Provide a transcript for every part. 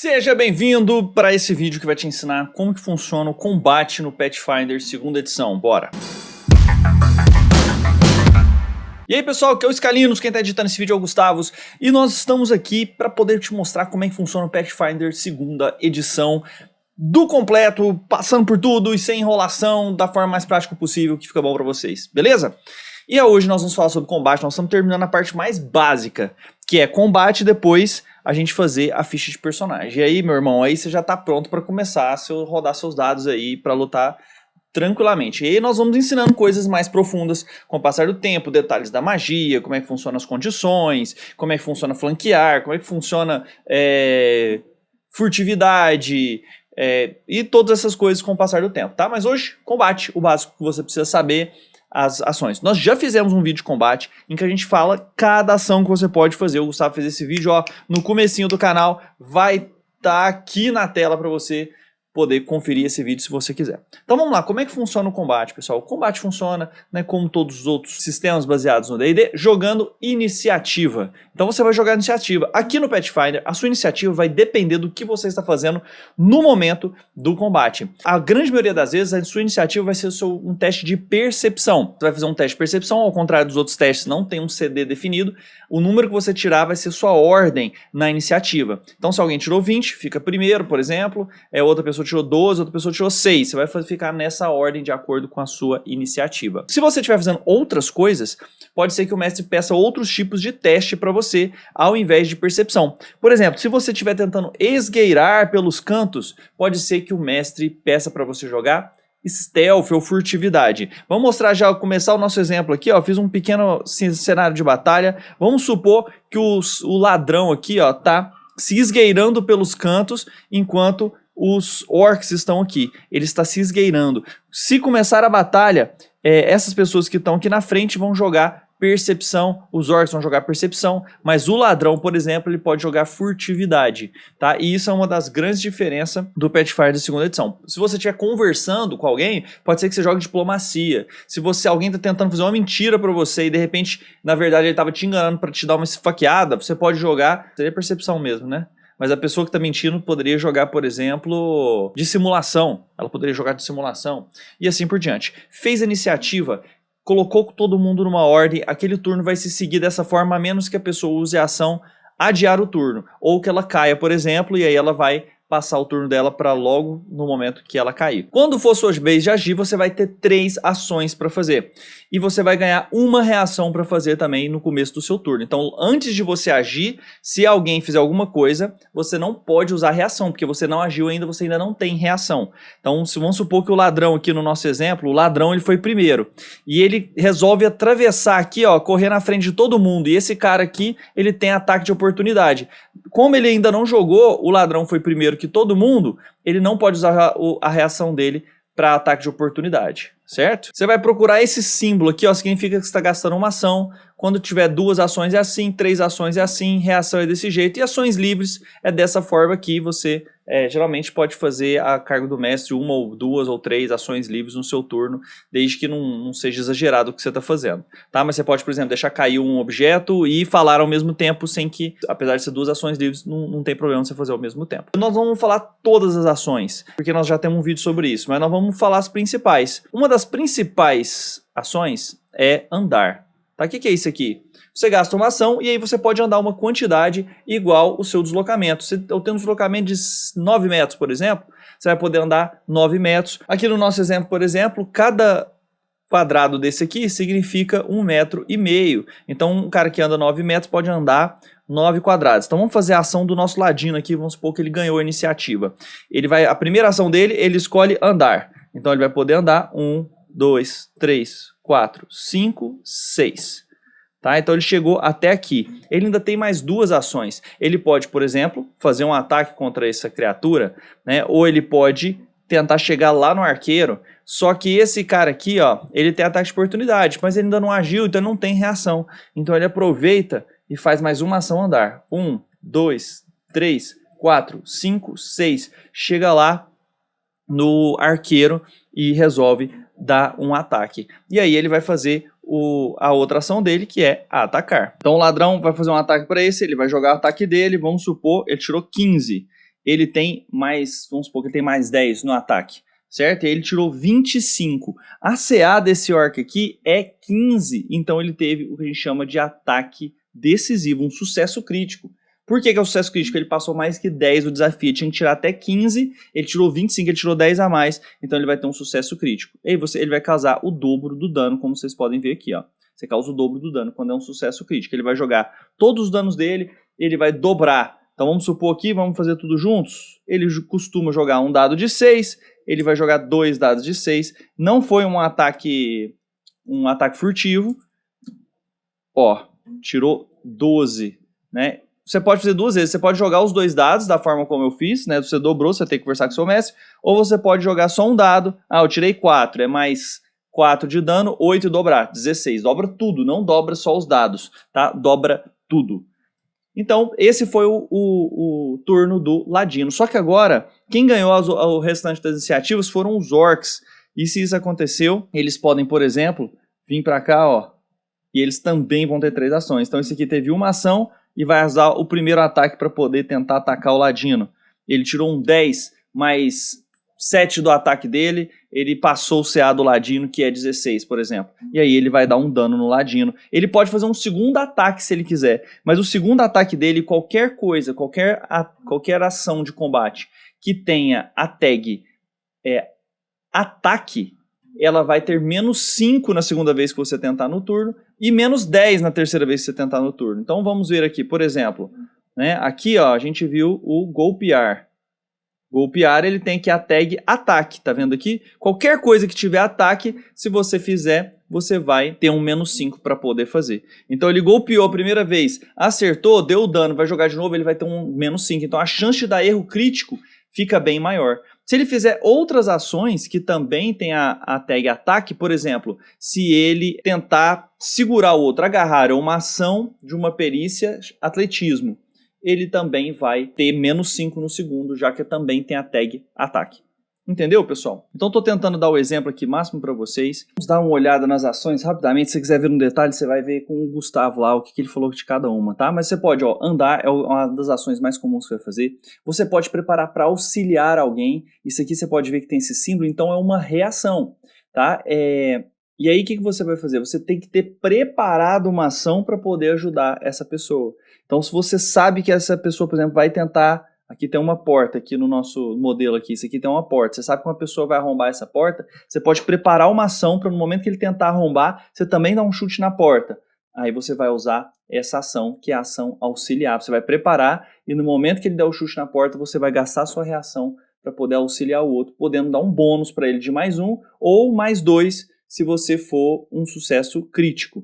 Seja bem-vindo para esse vídeo que vai te ensinar como que funciona o combate no Pathfinder 2ª edição. Bora! E aí pessoal, aqui é o Scalinos, quem está editando esse vídeo é o Gustavos, e nós estamos aqui para poder te mostrar como é que funciona o Pathfinder 2ª edição do completo, passando por tudo e sem enrolação, da forma mais prática possível, que fica bom para vocês, beleza? E hoje nós vamos falar sobre combate, nós estamos terminando a parte mais básica, que é combate e depois a gente fazer a ficha de personagem. E aí, meu irmão, aí você já tá pronto para começar a rodar seus dados aí para lutar tranquilamente. E aí nós vamos ensinando coisas mais profundas com o passar do tempo, detalhes da magia, como é que funcionam as condições, como é que funciona flanquear, como é que funciona furtividade, e todas essas coisas com o passar do tempo, tá? Mas hoje, combate, o básico que você precisa saber, as ações. Nós já fizemos um vídeo de combate em que a gente fala cada ação que você pode fazer. O Gustavo fez esse vídeo, ó, no comecinho do canal, vai estar aqui na tela para você poder conferir esse vídeo se você quiser. Então vamos lá, como é que funciona o combate, pessoal? O combate funciona, né, como todos os outros sistemas baseados no D&D, jogando iniciativa. Então você vai jogar iniciativa. Aqui no Pathfinder, a sua iniciativa vai depender do que você está fazendo no momento do combate. A grande maioria das vezes, a sua iniciativa vai ser um teste de percepção. Você vai fazer um teste de percepção, ao contrário dos outros testes, não tem um CD definido. O número que você tirar vai ser sua ordem na iniciativa. Então se alguém tirou 20, fica primeiro, por exemplo, outra pessoa tirou 12, outra pessoa tirou 6. Você vai ficar nessa ordem de acordo com a sua iniciativa. Se você estiver fazendo outras coisas, pode ser que o mestre peça outros tipos de teste para você, ao invés de percepção. Por exemplo, se você estiver tentando esgueirar pelos cantos, pode ser que o mestre peça para você jogar stealth ou furtividade. Vamos mostrar já, começar o nosso exemplo aqui, ó. Fiz um pequeno cenário de batalha. Vamos supor que o ladrão aqui, ó, tá se esgueirando pelos cantos, enquanto os orcs estão aqui. Ele está se esgueirando. Se começar a batalha, essas pessoas que estão aqui na frente vão jogar percepção, os orcs vão jogar percepção, mas o ladrão, por exemplo, ele pode jogar furtividade, tá? E isso é uma das grandes diferenças do Pathfinder da 2ª edição. Se você estiver conversando com alguém, pode ser que você jogue diplomacia. Se alguém está tentando fazer uma mentira para você e de repente, na verdade, ele estava te enganando para te dar uma esfaqueada, você pode jogar, seria percepção mesmo, né? Mas a pessoa que está mentindo poderia jogar, por exemplo, dissimulação. Ela poderia jogar dissimulação e assim por diante. Fez a iniciativa, colocou todo mundo numa ordem, aquele turno vai se seguir dessa forma, a menos que a pessoa use a ação adiar o turno. Ou que ela caia, por exemplo, e aí ela vai passar o turno dela para logo no momento que ela cair. Quando for sua vez de agir, você vai ter 3 ações para fazer. E você vai ganhar uma reação para fazer também no começo do seu turno. Então, antes de você agir, se alguém fizer alguma coisa, você não pode usar reação, porque você não agiu ainda, você ainda não tem reação. Então, vamos supor que o ladrão aqui no nosso exemplo, o ladrão ele foi primeiro. E ele resolve atravessar aqui, ó, correr na frente de todo mundo. E esse cara aqui, ele tem ataque de oportunidade. Como ele ainda não jogou, o ladrão foi primeiro que todo mundo, ele não pode usar a reação dele para ataque de oportunidade, certo? Você vai procurar esse símbolo aqui, ó, significa que você está gastando uma ação. Quando tiver 2 ações é assim, 3 ações é assim, reação é desse jeito, e ações livres é dessa forma que você geralmente pode fazer a cargo do mestre 1 ou 2 ou 3 ações livres no seu turno, desde que não seja exagerado o que você está fazendo, tá? Mas você pode, por exemplo, deixar cair um objeto e falar ao mesmo tempo sem que, apesar de ser 2 ações livres, não tem problema você fazer ao mesmo tempo. Nós vamos falar todas as ações, porque nós já temos um vídeo sobre isso, mas nós vamos falar as principais. Uma das principais ações é andar. Tá? O que é isso aqui? Você gasta uma ação e aí você pode andar uma quantidade igual o seu deslocamento. Se eu tenho um deslocamento de 9 metros, por exemplo, você vai poder andar 9 metros. Aqui no nosso exemplo, por exemplo, cada quadrado desse aqui significa 1,5 metro. Então um cara que anda 9 metros pode andar 9 quadrados. Então vamos fazer a ação do nosso ladino aqui, vamos supor que ele ganhou a iniciativa. A primeira ação dele, ele escolhe andar. Então ele vai poder andar 1, 2, 3, 4, 5, 6. Tá? Então ele chegou até aqui. Ele ainda tem mais 2 ações. Ele pode, por exemplo, fazer um ataque contra essa criatura, né? Ou ele pode tentar chegar lá no arqueiro. Só que esse cara aqui, ó, ele tem ataque de oportunidade, mas ele ainda não agiu, então não tem reação. Então ele aproveita e faz mais uma ação andar. 1, 2, 3, 4, 5, 6. Chega lá no arqueiro e resolve dar um ataque. E aí ele vai fazer a outra ação dele, que é atacar. Então o ladrão vai fazer um ataque para esse, ele vai jogar o ataque dele, vamos supor, ele tirou 15. ele tem mais, vamos supor que ele tem mais 10 no ataque, certo? E ele tirou 25. A CA desse orc aqui é 15, então ele teve o que a gente chama de ataque decisivo, um sucesso crítico. Por que é o sucesso crítico? Ele passou mais que 10 do desafio, tinha que tirar até 15, ele tirou 25, ele tirou 10 a mais, então ele vai ter um sucesso crítico. E aí ele vai causar o dobro do dano, como vocês podem ver aqui, ó. Você causa o dobro do dano quando é um sucesso crítico. Ele vai jogar todos os danos dele, ele vai dobrar. Então vamos supor aqui, vamos fazer tudo juntos. Ele costuma jogar um dado de 6, ele vai jogar 2 dados de 6. Não foi um ataque furtivo. Ó, tirou 12, né? Você pode fazer duas vezes, você pode jogar os 2 dados da forma como eu fiz, né? Você dobrou, você tem que conversar com o seu mestre. Ou você pode jogar só um dado. Ah, eu tirei 4, é mais 4 de dano, 8 dobrar, 16. Dobra tudo, não dobra só os dados, tá? Dobra tudo. Então, esse foi o turno do Ladino. Só que agora, quem ganhou o restante das iniciativas foram os orcs. E se isso aconteceu, eles podem, por exemplo, vir pra cá, ó. E eles também vão ter 3 ações. Então, esse aqui teve uma ação e vai usar o primeiro ataque para poder tentar atacar o Ladino. Ele tirou um 10, mais 7 do ataque dele, ele passou o CA do Ladino, que é 16, por exemplo. E aí ele vai dar um dano no Ladino. Ele pode fazer um segundo ataque se ele quiser, mas o segundo ataque dele, qualquer coisa, qualquer ação de combate que tenha a tag ataque, ela vai ter menos 5 na segunda vez que você tentar no turno e menos 10 na terceira vez que você tentar no turno. Então vamos ver aqui, por exemplo, né, aqui ó, a gente viu o golpear. Golpear, ele tem que a tag ataque, tá vendo aqui? Qualquer coisa que tiver ataque, se você fizer, você vai ter um menos 5 para poder fazer. Então ele golpeou a primeira vez, acertou, deu dano, vai jogar de novo, ele vai ter um menos 5. Então a chance de dar erro crítico fica bem maior. Se ele fizer outras ações que também tem a tag ataque, por exemplo, se ele tentar segurar o outro, agarrar uma ação de uma perícia atletismo, ele também vai ter menos 5 no segundo, já que também tem a tag ataque. Entendeu, pessoal? Então estou tentando dar o exemplo aqui máximo para vocês. Vamos dar uma olhada nas ações rapidamente. Se você quiser ver no detalhe, você vai ver com o Gustavo lá o que ele falou de cada uma, tá? Mas você pode, ó, andar é uma das ações mais comuns que você vai fazer. Você pode preparar para auxiliar alguém. Isso aqui você pode ver que tem esse símbolo, então é uma reação, tá? E aí o que você vai fazer? Você tem que ter preparado uma ação para poder ajudar essa pessoa. Então se você sabe que essa pessoa, por exemplo, vai tentar... Aqui tem uma porta, aqui no nosso modelo aqui, isso aqui tem uma porta. Você sabe que uma pessoa vai arrombar essa porta, você pode preparar uma ação para no momento que ele tentar arrombar, você também dá um chute na porta. Aí você vai usar essa ação, que é a ação auxiliar. Você vai preparar e no momento que ele der o chute na porta, você vai gastar sua reação para poder auxiliar o outro, podendo dar um bônus para ele de mais 1 ou mais 2 se você for um sucesso crítico.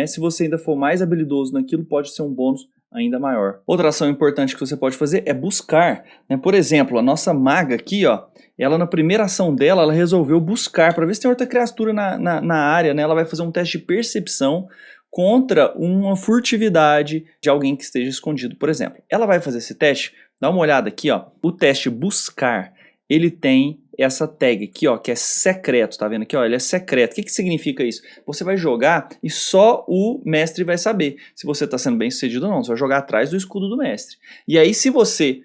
Se você ainda for mais habilidoso naquilo, pode ser um bônus ainda maior. Outra ação importante que você pode fazer é buscar, né? Por exemplo, a nossa maga aqui, ó, ela na primeira ação dela, ela resolveu buscar para ver se tem outra criatura na área, né? Ela vai fazer um teste de percepção contra uma furtividade de alguém que esteja escondido, por exemplo. Ela vai fazer esse teste, dá uma olhada aqui, ó, o teste buscar, ele tem essa tag aqui, ó, que é secreto, tá vendo aqui, ó, ele é secreto. O que significa isso? Você vai jogar e só o mestre vai saber se você está sendo bem sucedido ou não. Você vai jogar atrás do escudo do mestre. E aí se você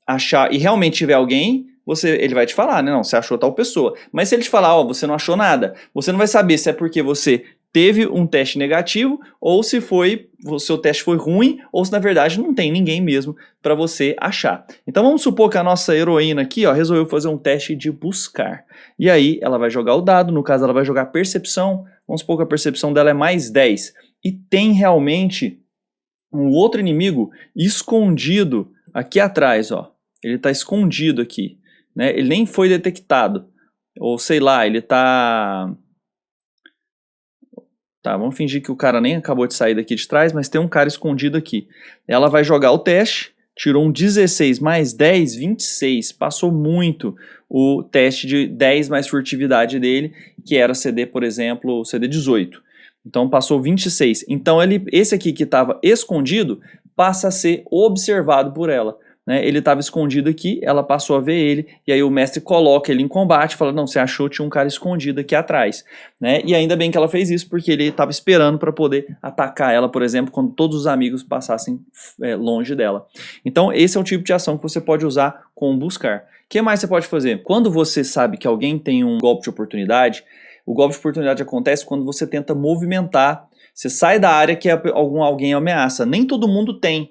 achar e realmente tiver alguém, ele vai te falar, né, não, você achou tal pessoa. Mas se ele te falar, ó, você não achou nada, você não vai saber se é porque você teve um teste negativo ou se o seu teste foi ruim ou se na verdade não tem ninguém mesmo para você achar. Então vamos supor que a nossa heroína aqui, ó, resolveu fazer um teste de buscar. E aí ela vai jogar o dado, no caso ela vai jogar percepção, vamos supor que a percepção dela é mais 10. E tem realmente um outro inimigo escondido aqui atrás, ó. Ele está escondido aqui, né? Ele nem foi detectado. Ou sei lá, ele está... Tá, vamos fingir que o cara nem acabou de sair daqui de trás, mas tem um cara escondido aqui. Ela vai jogar o teste, tirou um 16 mais 10, 26. Passou muito o teste de 10 mais furtividade dele, que era CD, por exemplo, CD 18. Então passou 26. Então esse aqui que estava escondido passa a ser observado por ela. né? Ele estava escondido aqui, ela passou a ver ele, e aí o mestre coloca ele em combate, fala, não, você achou, tinha um cara escondido aqui atrás, né? E ainda bem que ela fez isso, porque ele estava esperando para poder atacar ela, por exemplo, quando todos os amigos passassem longe dela. Então esse é o tipo de ação que você pode usar com o buscar. O que mais você pode fazer? Quando você sabe que alguém tem um golpe de oportunidade, o golpe de oportunidade acontece quando você tenta movimentar, você sai da área que alguém ameaça. Nem todo mundo tem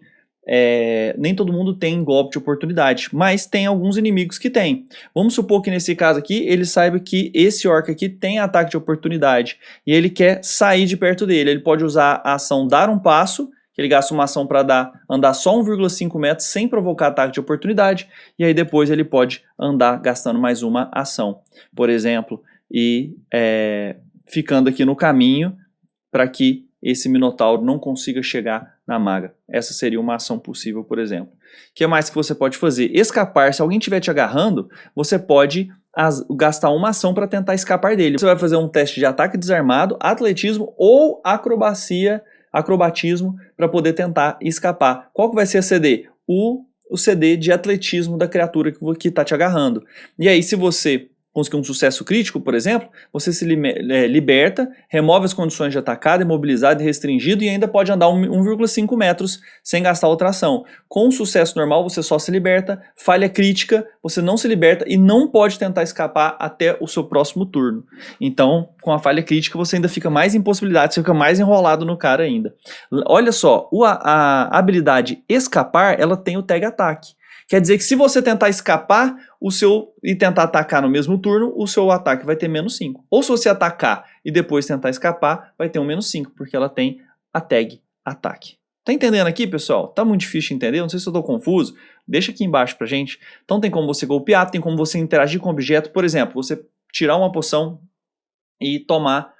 golpe de oportunidade, mas tem alguns inimigos que tem. Vamos supor que nesse caso aqui, ele saiba que esse orc aqui tem ataque de oportunidade, e ele quer sair de perto dele. Ele pode usar a ação dar um passo, que ele gasta uma ação para andar só 1,5 metros sem provocar ataque de oportunidade, e aí depois ele pode andar gastando mais uma ação, por exemplo, e ficando aqui no caminho para que esse minotauro não consiga chegar na maga. Essa seria uma ação possível, por exemplo. O que mais que você pode fazer? Escapar. Se alguém estiver te agarrando, você pode gastar uma ação para tentar escapar dele. Você vai fazer um teste de ataque desarmado, atletismo ou acrobatismo para poder tentar escapar. Qual que vai ser a CD? O CD de atletismo da criatura que está te agarrando. E aí, se você conseguir um sucesso crítico, por exemplo, você se liberta, remove as condições de atacado, imobilizado e restringido e ainda pode andar 1,5 metros sem gastar outra ação. Com um sucesso normal, você só se liberta, falha crítica, você não se liberta e não pode tentar escapar até o seu próximo turno. Então, com a falha crítica, você ainda fica mais impossibilidade, você fica mais enrolado no cara ainda. Olha só, a habilidade escapar, ela tem o tag ataque. Quer dizer que se você tentar escapar e tentar atacar no mesmo turno, o seu ataque vai ter menos 5. Ou se você atacar e depois tentar escapar, vai ter um menos 5, porque ela tem a tag ataque. Tá entendendo aqui, pessoal? Tá muito difícil de entender? Não sei se eu tô confuso. Deixa aqui embaixo pra gente. Então tem como você golpear, tem como você interagir com o objeto. Por exemplo, você tirar uma poção e tomar.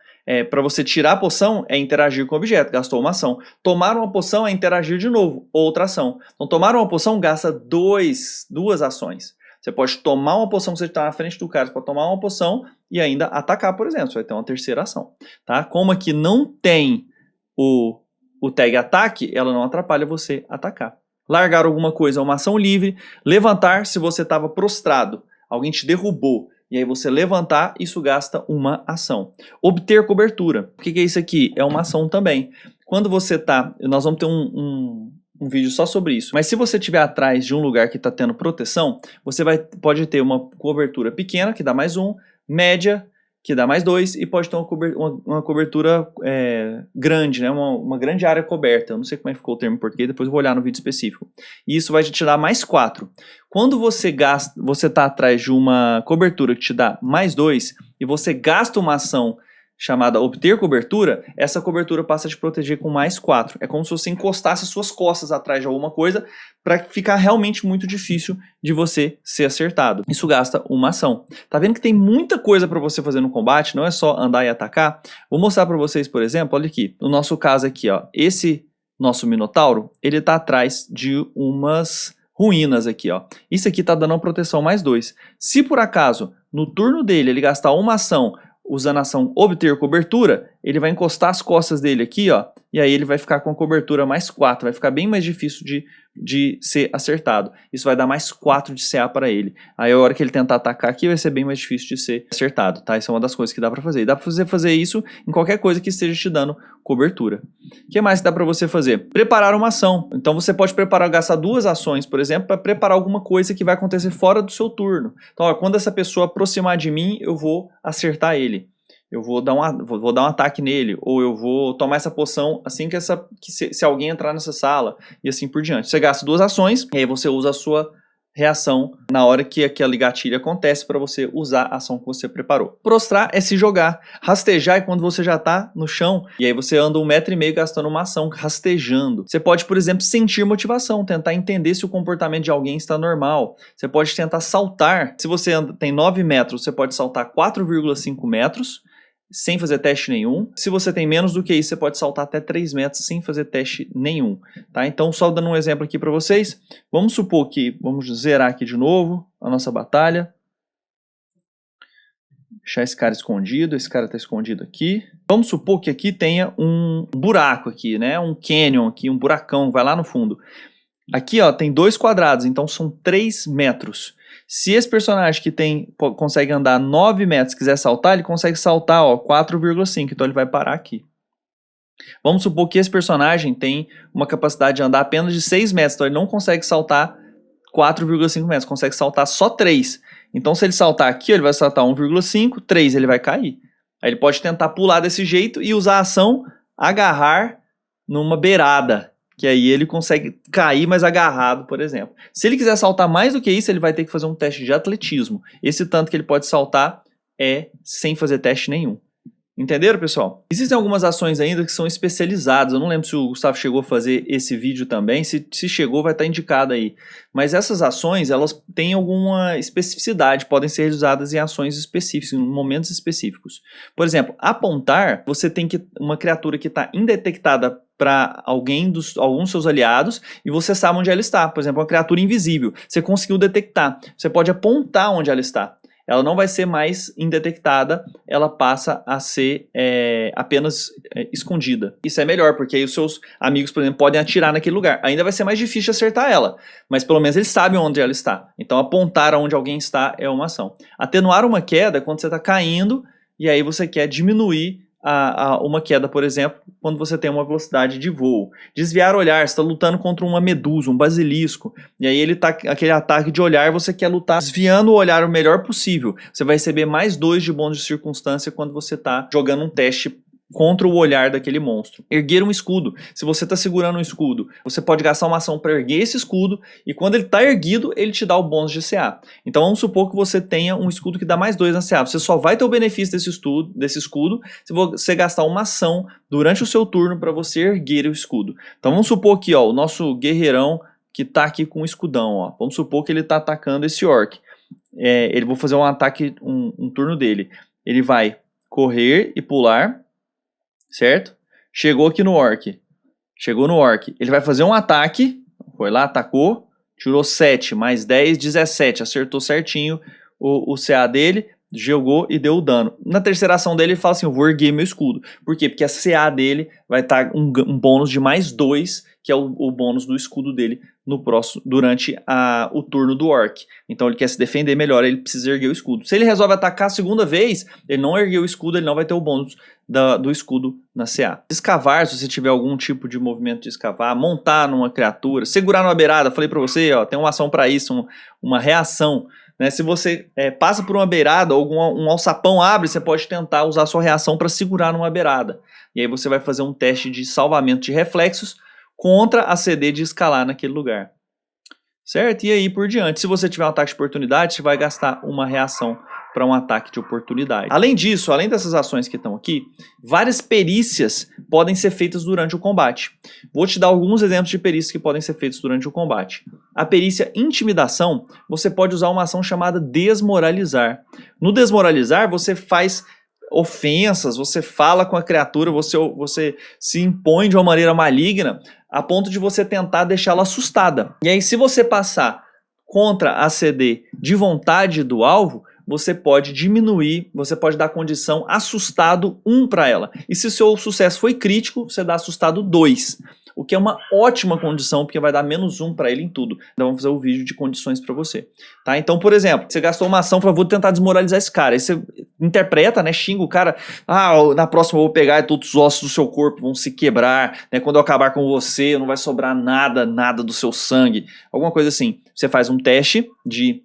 Para você tirar a poção é interagir com o objeto, gastou uma ação. Tomar uma poção é interagir de novo, outra ação. Então tomar uma poção gasta duas ações. Você pode tomar uma poção que você está na frente do cara, você pode tomar uma poção e ainda atacar, por exemplo. Você vai ter uma terceira ação. Tá? Como aqui não tem o tag ataque, ela não atrapalha você atacar. Largar alguma coisa é uma ação livre. Levantar se você estava prostrado, alguém te derrubou. E aí você levantar, isso gasta uma ação. Obter cobertura. O que é isso aqui? É uma ação também. Quando você tá... Nós vamos ter um vídeo só sobre isso. Mas se você estiver atrás de um lugar que está tendo proteção, você pode ter uma cobertura pequena, que dá mais 1, média, que dá mais 2, e pode ter uma cobertura grande, né? Uma grande área coberta. Eu não sei como é que ficou o termo em português, depois eu vou olhar no vídeo específico. E isso vai te dar mais 4. Quando você está atrás de uma cobertura que te dá mais 2, e você gasta uma ação chamada obter cobertura, essa cobertura passa a te proteger com mais 4. É como se você encostasse suas costas atrás de alguma coisa para ficar realmente muito difícil de você ser acertado. Isso gasta uma ação. Tá vendo que tem muita coisa para você fazer no combate, não é só andar e atacar? Vou mostrar para vocês, por exemplo, olha aqui. No nosso caso aqui, ó, esse nosso minotauro, ele tá atrás de umas ruínas aqui, ó. Isso aqui tá dando uma proteção mais 2. Se por acaso, no turno dele, ele gastar uma ação usando a ação obter cobertura, ele vai encostar as costas dele aqui, ó, e aí ele vai ficar com a cobertura mais 4, vai ficar bem mais difícil de ser acertado. Isso vai dar mais 4 de CA para ele. Aí a hora que ele tentar atacar aqui vai ser bem mais difícil de ser acertado, tá? Isso é uma das coisas que dá para fazer. E dá para você fazer isso em qualquer coisa que esteja te dando cobertura. O que mais dá para você fazer? Preparar uma ação. Então você pode gastar 2 ações, por exemplo, para preparar alguma coisa que vai acontecer fora do seu turno. Então, ó, quando essa pessoa aproximar de mim, eu vou acertar ele. Eu vou dar um ataque nele, ou eu vou tomar essa poção assim se alguém entrar nessa sala, e assim por diante. Você gasta 2 ações, e aí você usa a sua reação na hora que aquele gatilho acontece para você usar a ação que você preparou. Prostrar é se jogar. Rastejar é quando você já está no chão, e aí você anda 1,5 metro gastando uma ação, rastejando. Você pode, por exemplo, sentir motivação, tentar entender se o comportamento de alguém está normal. Você pode tentar saltar. Se você tem 9 metros, você pode saltar 4,5 metros, sem fazer teste nenhum. Se você tem menos do que isso, você pode saltar até 3 metros sem fazer teste nenhum, tá? Então, só dando um exemplo aqui para vocês, vamos supor que, vamos zerar aqui de novo a nossa batalha. Deixar esse cara escondido, esse cara está escondido aqui. Vamos supor que aqui tenha um buraco aqui, né? Um canyon aqui, um buracão, vai lá no fundo. Aqui, ó, tem 2 quadrados, então são 3 metros. Se esse personagem que consegue andar 9 metros quiser saltar, ele consegue saltar 4,5, então ele vai parar aqui. Vamos supor que esse personagem tem uma capacidade de andar apenas de 6 metros, então ele não consegue saltar 4,5 metros, consegue saltar só 3. Então se ele saltar aqui, ele vai saltar 1,5, 3 ele vai cair. Aí ele pode tentar pular desse jeito e usar a ação agarrar numa beirada, que aí ele consegue cair mais agarrado, por exemplo. Se ele quiser saltar mais do que isso, ele vai ter que fazer um teste de atletismo. Esse tanto que ele pode saltar é sem fazer teste nenhum. Entenderam, pessoal? Existem algumas ações ainda que são especializadas. Eu não lembro se o Gustavo chegou a fazer esse vídeo também. Se chegou, vai estar indicado aí. Mas essas ações, elas têm alguma especificidade. Podem ser usadas em ações específicas, em momentos específicos. Por exemplo, apontar, você tem uma criatura que está indetectada para alguns dos seus aliados e você sabe onde ela está. Por exemplo, uma criatura invisível. Você conseguiu detectar. Você pode apontar onde ela está. Ela não vai ser mais indetectada, ela passa a ser apenas escondida. Isso é melhor, porque aí os seus amigos, por exemplo, podem atirar naquele lugar. Ainda vai ser mais difícil acertar ela, mas pelo menos eles sabem onde ela está. Então apontar aonde alguém está é uma ação. Atenuar uma queda é quando você está caindo e aí você quer diminuir uma queda, por exemplo, quando você tem uma velocidade de voo. Desviar o olhar, você está lutando contra uma medusa, um basilisco, e aí ele tá aquele ataque de olhar, você quer lutar desviando o olhar o melhor possível. Você vai receber mais 2 de bônus de circunstância quando você está jogando um teste contra o olhar daquele monstro. Erguer um escudo. Se você está segurando um escudo, você pode gastar uma ação para erguer esse escudo e quando ele está erguido, ele te dá o bônus de CA. Então vamos supor que você tenha um escudo que dá mais 2 na CA. Você só vai ter o benefício desse escudo se você gastar uma ação durante o seu turno para você erguer o escudo. Então vamos supor aqui, ó, o nosso guerreirão que está aqui com o escudão. Ó. Vamos supor que ele está atacando esse orc. Ele vai fazer um ataque, um turno dele. Ele vai correr e pular. Certo? Chegou aqui no orc. Chegou no orc. Ele vai fazer um ataque. Foi lá, atacou. Tirou 7, mais 10, 17. Acertou certinho o CA dele. Jogou e deu o dano. Na terceira ação dele, ele fala assim, eu vou erguer meu escudo. Por quê? Porque a CA dele vai estar um bônus de mais 2, que é o bônus do escudo dele durante o turno do orc. Então ele quer se defender melhor, ele precisa erguer o escudo. Se ele resolve atacar a segunda vez, ele não ergueu o escudo, ele não vai ter o bônus do escudo na CA. Escavar, se você tiver algum tipo de movimento de escavar, montar numa criatura, segurar numa beirada, falei pra você, ó, tem uma ação pra isso, uma reação. Né? Se você passa por uma beirada, ou um alçapão abre, você pode tentar usar a sua reação para segurar numa beirada. E aí você vai fazer um teste de salvamento de reflexos contra a CD de escalar naquele lugar. Certo? E aí por diante. Se você tiver um ataque de oportunidade, você vai gastar uma reação para um ataque de oportunidade. Além disso, além dessas ações que estão aqui, várias perícias podem ser feitas durante o combate. Vou te dar alguns exemplos de perícias que podem ser feitas durante o combate. A perícia intimidação, você pode usar uma ação chamada desmoralizar. No desmoralizar, você faz ofensas, você fala com a criatura, você se impõe de uma maneira maligna a ponto de você tentar deixá-la assustada. E aí, se você passar contra a CD de vontade do alvo, você pode diminuir, você pode dar a condição assustado 1 para ela. E se o seu sucesso foi crítico, você dá assustado 2. O que é uma ótima condição, porque vai dar menos 1 para ele em tudo. Então vamos fazer o vídeo de condições para você. Tá? Então, por exemplo, você gastou uma ação, falou, vou tentar desmoralizar esse cara. Aí você interpreta, né, xinga o cara. Na próxima eu vou pegar e todos os ossos do seu corpo vão se quebrar. Né? Quando eu acabar com você, não vai sobrar nada do seu sangue. Alguma coisa assim. Você faz um teste de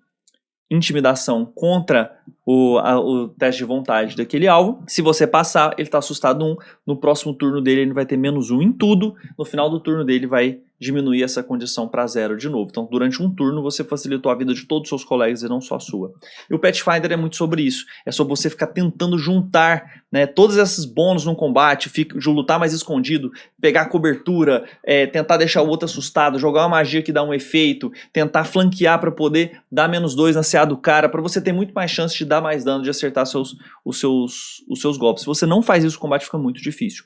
intimidação contra o teste de vontade daquele alvo. Se você passar, ele está assustado 1. No próximo turno dele, ele vai ter menos 1 em tudo. No final do turno dele, vai diminuir essa condição para 0 de novo. Então, durante um turno, você facilitou a vida de todos os seus colegas e não só a sua. E o Pathfinder é muito sobre isso. É sobre você ficar tentando juntar, né, todos esses bônus no combate, de lutar mais escondido, pegar cobertura, tentar deixar o outro assustado, jogar uma magia que dá um efeito, tentar flanquear para poder dar menos 2 na CA do cara, para você ter muito mais chance de dar mais dano, de acertar os seus golpes. Se você não faz isso, o combate fica muito difícil.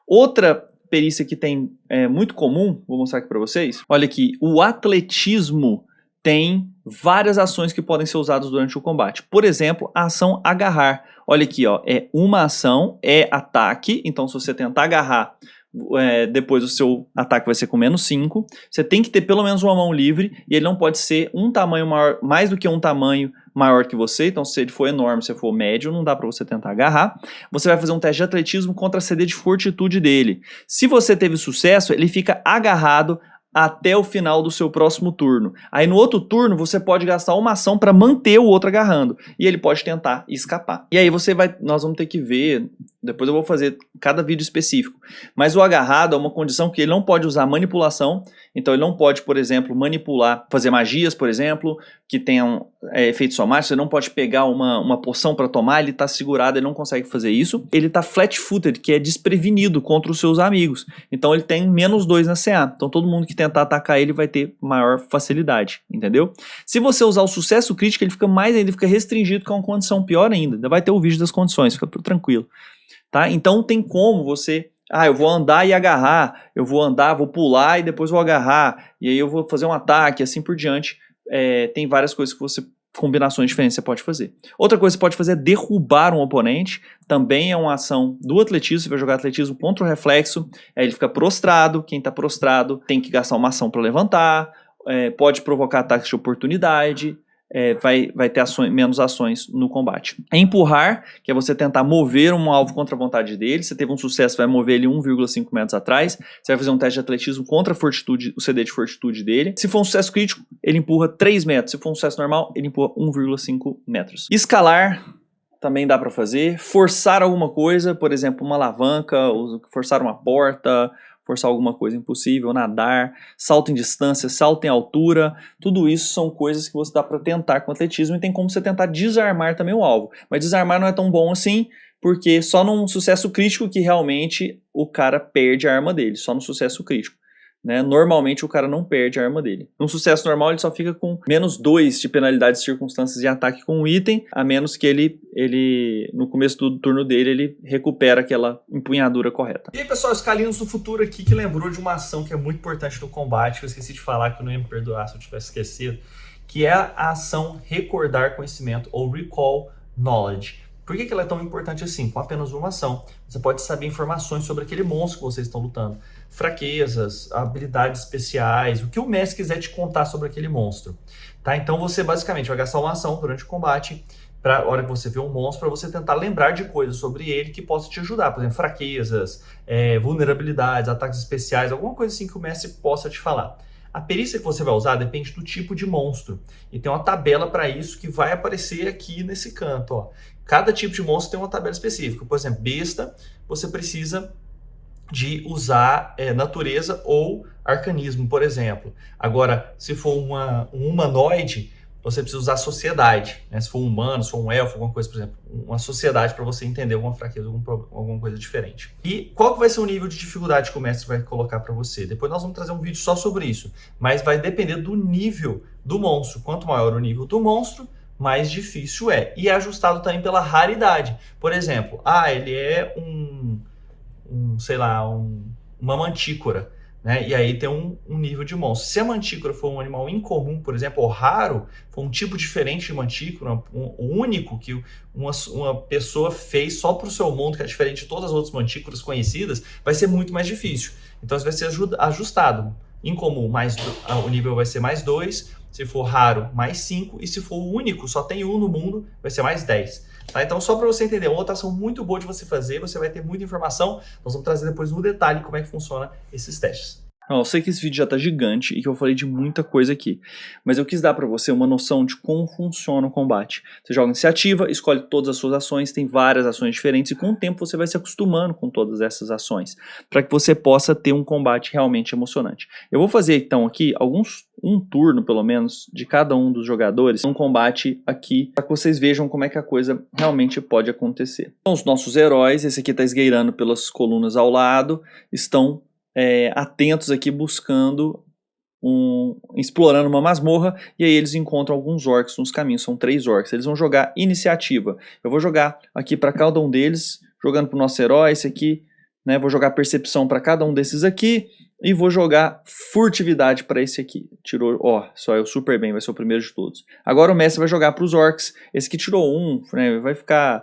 Outra perícia que tem muito comum, vou mostrar aqui para vocês. Olha aqui, o atletismo tem várias ações que podem ser usadas durante o combate. Por exemplo, a ação agarrar. Olha aqui, ó, é uma ação, é ataque. Então, se você tentar agarrar, depois o seu ataque vai ser com -5. Você tem que ter pelo menos uma mão livre e ele não pode ser um tamanho maior, mais do que um tamanho maior que você. Então se ele for enorme, se for médio, não dá para você tentar agarrar. Você vai fazer um teste de atletismo contra a CD de fortitude dele. Se você teve sucesso, ele fica agarrado até o final do seu próximo turno. Aí no outro turno você pode gastar uma ação para manter o outro agarrando e ele pode tentar escapar. E aí nós vamos ter que ver, depois eu vou fazer cada vídeo específico, mas o agarrado é uma condição que ele não pode usar manipulação, então ele não pode, por exemplo, manipular, fazer magias, por exemplo, que tenham efeitos somáticos. Você não pode pegar uma poção para tomar, ele está segurado, ele não consegue fazer isso. Ele está flat-footed, que é desprevenido contra os seus amigos, então ele tem -2 na CA, então todo mundo que tentar atacar ele vai ter maior facilidade, entendeu? Se você usar o sucesso crítico, ele fica restringido com uma condição pior ainda. Ainda vai ter o vídeo das condições, fica tranquilo. Tá? Então tem como você... eu vou andar e agarrar, eu vou andar, vou pular e depois vou agarrar, e aí eu vou fazer um ataque, assim por diante. Tem várias coisas que combinações diferentes você pode fazer. Outra coisa que você pode fazer é derrubar um oponente, também é uma ação do atletismo. Você vai jogar atletismo contra o reflexo, aí ele fica prostrado, quem está prostrado tem que gastar uma ação para levantar, pode provocar ataques de oportunidade, vai ter menos ações no combate. Empurrar, que é você tentar mover um alvo contra a vontade dele. Se teve um sucesso, vai mover ele 1,5 metros atrás. Você vai fazer um teste de atletismo contra a fortitude, o CD de fortitude dele. Se for um sucesso crítico, ele empurra 3 metros. Se for um sucesso normal, ele empurra 1,5 metros. Escalar também dá para fazer. Forçar alguma coisa, por exemplo, uma alavanca, forçar uma porta, forçar alguma coisa impossível, nadar, salto em distância, salto em altura, tudo isso são coisas que você dá para tentar com atletismo e tem como você tentar desarmar também o alvo. Mas desarmar não é tão bom assim, porque só num sucesso crítico que realmente o cara perde a arma dele, só no sucesso crítico. Né? Normalmente o cara não perde a arma dele. Num sucesso normal ele só fica com -2 de penalidade de circunstâncias de ataque com um item, a menos que ele no começo do turno dele ele recupera aquela empunhadura correta. E aí pessoal, os Calinos do Futuro aqui que lembrou de uma ação que é muito importante no combate, que eu esqueci de falar, que eu não ia me perdoar se eu tivesse esquecido, que é a ação Recordar Conhecimento ou Recall Knowledge. Por que ela é tão importante assim? Com apenas uma ação, você pode saber informações sobre aquele monstro que vocês estão lutando. Fraquezas, habilidades especiais, o que o mestre quiser te contar sobre aquele monstro. Tá? Então você basicamente vai gastar uma ação durante o combate, para a hora que você vê um monstro, para você tentar lembrar de coisas sobre ele que possa te ajudar. Por exemplo, fraquezas, vulnerabilidades, ataques especiais, alguma coisa assim que o mestre possa te falar. A perícia que você vai usar depende do tipo de monstro. E tem uma tabela para isso que vai aparecer aqui nesse canto. Ó. Cada tipo de monstro tem uma tabela específica. Por exemplo, besta, você precisa de usar natureza ou arcanismo, por exemplo. Agora, se for um humanoide, você precisa usar sociedade. Né? Se for um humano, se for um elfo, alguma coisa, por exemplo, uma sociedade para você entender alguma fraqueza, alguma coisa diferente. E qual que vai ser o nível de dificuldade que o mestre vai colocar para você? Depois nós vamos trazer um vídeo só sobre isso, mas vai depender do nível do monstro. Quanto maior o nível do monstro, mais difícil é. E é ajustado também pela raridade. Por exemplo, ele é uma mantícora. Né? E aí tem um nível de monstro. Se a mantícora for um animal incomum, por exemplo, ou raro, for um tipo diferente de mantícora, único que uma pessoa fez só para o seu mundo, que é diferente de todas as outras mantícoras conhecidas, vai ser muito mais difícil. Então isso vai ser ajustado. Incomum, o nível vai ser mais 2, se for raro, mais 5, e se for único, só tem um no mundo, vai ser mais 10. Tá? Então, só para você entender, uma outra ação muito boa de você fazer, você vai ter muita informação, nós vamos trazer depois no detalhe como é que funciona esses testes. Eu sei que esse vídeo já tá gigante e que eu falei de muita coisa aqui, mas eu quis dar para você uma noção de como funciona o combate. Você joga iniciativa, escolhe todas as suas ações, tem várias ações diferentes e com o tempo você vai se acostumando com todas essas ações, para que você possa ter um combate realmente emocionante. Eu vou fazer então aqui um turno pelo menos de cada um dos jogadores, um combate aqui, para que vocês vejam como é que a coisa realmente pode acontecer. Então, os nossos heróis, esse aqui tá esgueirando pelas colunas ao lado, estão atentos aqui buscando, explorando uma masmorra, e aí eles encontram alguns orcs nos caminhos, são 3 orcs, eles vão jogar iniciativa. Eu vou jogar aqui para cada um deles, jogando para o nosso herói, esse aqui, né, vou jogar percepção para cada um desses aqui, e vou jogar furtividade para esse aqui. Tirou, só eu super bem, vai ser o primeiro de todos. Agora o mestre vai jogar para os orcs, esse que tirou 1, né, vai ficar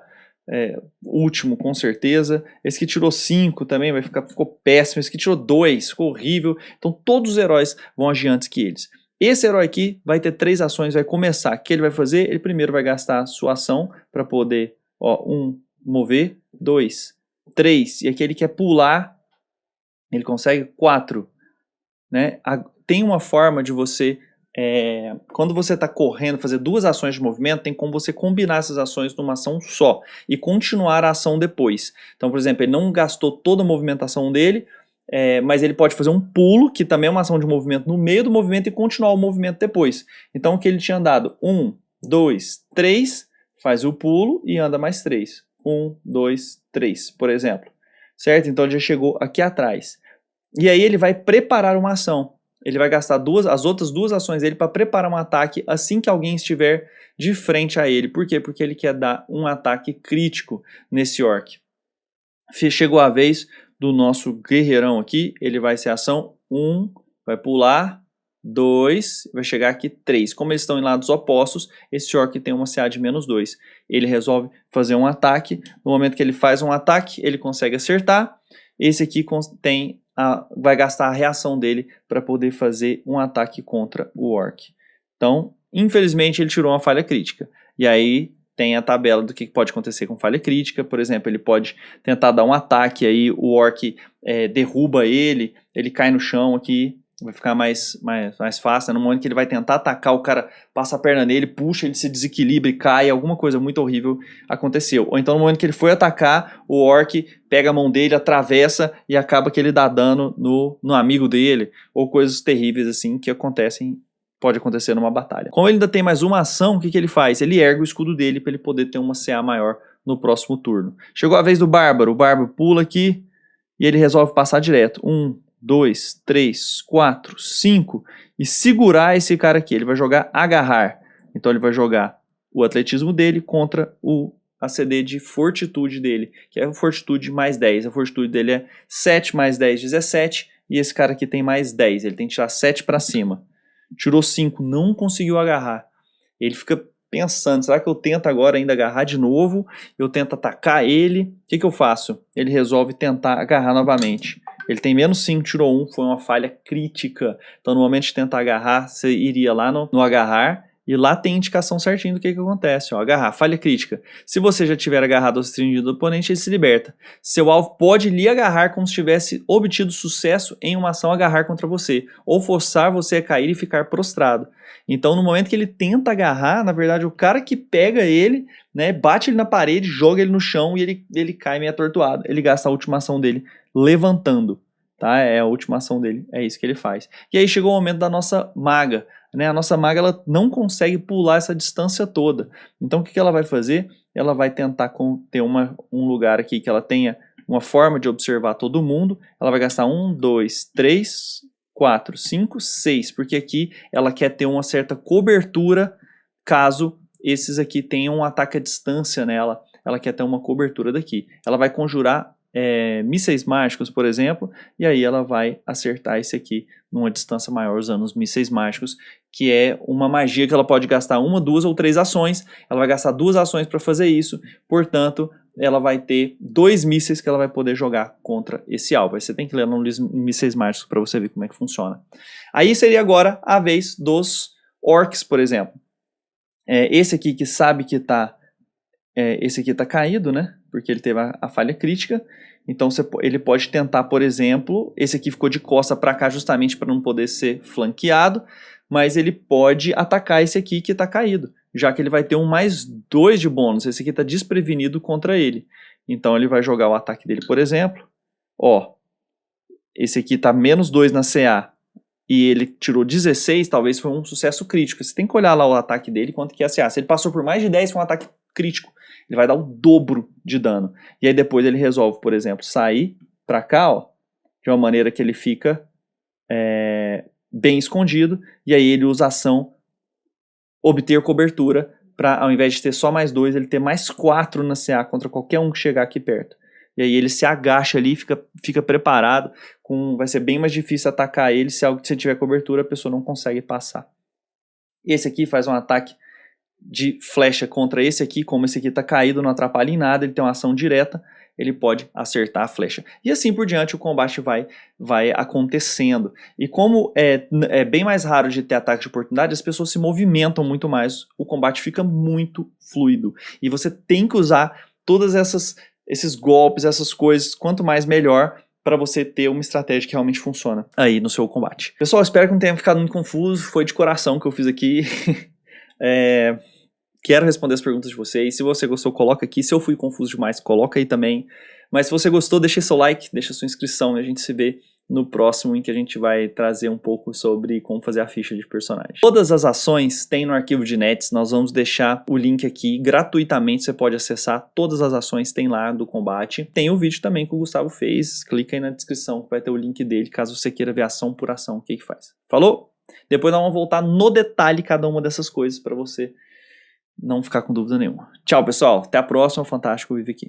último com certeza. Esse que tirou 5 também ficou péssimo. Esse que tirou 2 ficou horrível. Então todos os heróis vão agir antes que eles. Esse herói aqui vai ter 3 ações, vai começar. O que ele vai fazer? Ele primeiro vai gastar a sua ação para poder, 1, mover, 2, 3, e aqui ele quer pular, ele consegue 4, né? Tem uma forma de você, quando você está correndo, fazer 2 ações de movimento, tem como você combinar essas ações numa ação só e continuar a ação depois. Então, por exemplo, ele não gastou toda a movimentação dele, mas ele pode fazer um pulo, que também é uma ação de movimento no meio do movimento e continuar o movimento depois. Então o que ele tinha dado? 1, 2, 3, faz o pulo e anda mais 3. 1, 2, 3, por exemplo. Certo? Então ele já chegou aqui atrás. E aí ele vai preparar uma ação. Ele vai gastar as outras 2 ações dele para preparar um ataque assim que alguém estiver de frente a ele. Por quê? Porque ele quer dar um ataque crítico nesse orc. Chegou a vez do nosso guerreirão aqui, ele vai ser ação 1, vai pular, 2, vai chegar aqui 3. Como eles estão em lados opostos, esse orc tem uma CA de -2. Ele resolve fazer um ataque, no momento que ele faz um ataque, ele consegue acertar. Esse aqui vai gastar a reação dele para poder fazer um ataque contra o orc. Então, infelizmente, ele tirou uma falha crítica. E aí tem a tabela do que pode acontecer com falha crítica. Por exemplo, ele pode tentar dar um ataque, aí o orc derruba ele cai no chão aqui, vai ficar mais fácil. No momento que ele vai tentar atacar, o cara passa a perna nele, puxa, ele se desequilibra e cai, alguma coisa muito horrível aconteceu. Ou então no momento que ele foi atacar, o orc pega a mão dele, atravessa e acaba que ele dá dano no amigo dele, ou coisas terríveis assim que pode acontecer numa batalha. Como ele ainda tem mais uma ação, o que ele faz? Ele ergue o escudo dele para ele poder ter uma CA maior no próximo turno. Chegou a vez do Bárbaro. O Bárbaro pula aqui e ele resolve passar direto. 1, 2, 3, 4, 5 e segurar esse cara aqui. Ele vai jogar agarrar. Então ele vai jogar o atletismo dele contra a CD de fortitude dele, que é a fortitude mais 10. A fortitude dele é 7 mais 10, 17. E esse cara aqui tem mais 10. Ele tem que tirar 7 para cima. Tirou 5, não conseguiu agarrar. Ele fica pensando, será que eu tento agora ainda agarrar de novo? Eu tento atacar ele? O que eu faço? Ele resolve tentar agarrar novamente. Ele tem -5, tirou 1, foi uma falha crítica. Então no momento de tentar agarrar, você iria lá no agarrar, e lá tem indicação certinho do que acontece. Agarrar, falha crítica. Se você já tiver agarrado ou restringido do oponente, ele se liberta. Seu alvo pode lhe agarrar como se tivesse obtido sucesso em uma ação agarrar contra você, ou forçar você a cair e ficar prostrado. Então no momento que ele tenta agarrar, na verdade o cara que pega ele, né, bate ele na parede, joga ele no chão e ele cai meio atordoado. Ele gasta a última ação dele levantando. Tá? É a última ação dele, é isso que ele faz. E aí chegou o momento da nossa maga. Né? A nossa maga ela não consegue pular essa distância toda. Então o que ela vai fazer? Ela vai tentar ter um lugar aqui que ela tenha uma forma de observar todo mundo. Ela vai gastar 1, 2, 3, 4, 5, 6, porque aqui ela quer ter uma certa cobertura caso esses aqui tenham um ataque à distância nela. Ela quer ter uma cobertura daqui. Ela vai conjurar mísseis mágicos, por exemplo, e aí ela vai acertar esse aqui numa distância maior usando os mísseis mágicos, que é uma magia que ela pode gastar 1, 2 ou 3 ações. Ela vai gastar 2 ações para fazer isso, portanto, ela vai ter 2 mísseis que ela vai poder jogar contra esse alvo. Aí você tem que ler nos mísseis mágicos para você ver como é que funciona. Aí seria agora a vez dos orcs, por exemplo. Esse aqui que sabe que esse aqui está caído, né? Porque ele teve a falha crítica. Então ele pode tentar, por exemplo, esse aqui ficou de costa para cá justamente para não poder ser flanqueado, mas ele pode atacar esse aqui que está caído, já que ele vai ter um +2 de bônus. Esse aqui está desprevenido contra ele. Então ele vai jogar o ataque dele, por exemplo. Esse aqui está -2 na CA e ele tirou 16, talvez foi um sucesso crítico. Você tem que olhar lá o ataque dele, quanto que é a CA. Se ele passou por mais de 10, foi um ataque crítico. Ele vai dar o dobro de dano. E aí depois ele resolve, por exemplo, sair pra cá, de uma maneira que ele fica bem escondido. E aí ele usa a ação obter cobertura para, ao invés de ter só +2, ele ter +4 na CA contra qualquer um que chegar aqui perto. E aí ele se agacha ali, fica preparado. Vai ser bem mais difícil atacar ele. Se tiver cobertura, a pessoa não consegue passar. Esse aqui faz um ataque de flecha contra esse aqui, como esse aqui tá caído, não atrapalha em nada, ele tem uma ação direta, ele pode acertar a flecha. E assim por diante o combate vai acontecendo. E como é bem mais raro de ter ataque de oportunidade, as pessoas se movimentam muito mais, o combate fica muito fluido. E você tem que usar todas esses golpes, essas coisas, quanto mais melhor, para você ter uma estratégia que realmente funciona aí no seu combate. Pessoal, espero que não tenha ficado muito confuso, foi de coração que eu fiz aqui. Quero responder as perguntas de vocês. Se você gostou, coloca aqui. Se eu fui confuso demais, coloca aí também. Mas se você gostou, deixa seu like, deixa sua inscrição e a gente se vê no próximo, em que a gente vai trazer um pouco sobre como fazer a ficha de personagem. Todas as ações tem no arquivo de Nets, nós vamos deixar o link aqui gratuitamente, você pode acessar todas as ações, tem lá do combate. Tem o vídeo também que o Gustavo fez, clica aí na descrição que vai ter o link dele, caso você queira ver ação por ação, o que faz. Falou? Depois nós vamos voltar no detalhe cada uma dessas coisas para você não ficar com dúvida nenhuma. Tchau, pessoal. Até a próxima. Fantástico Vive aqui.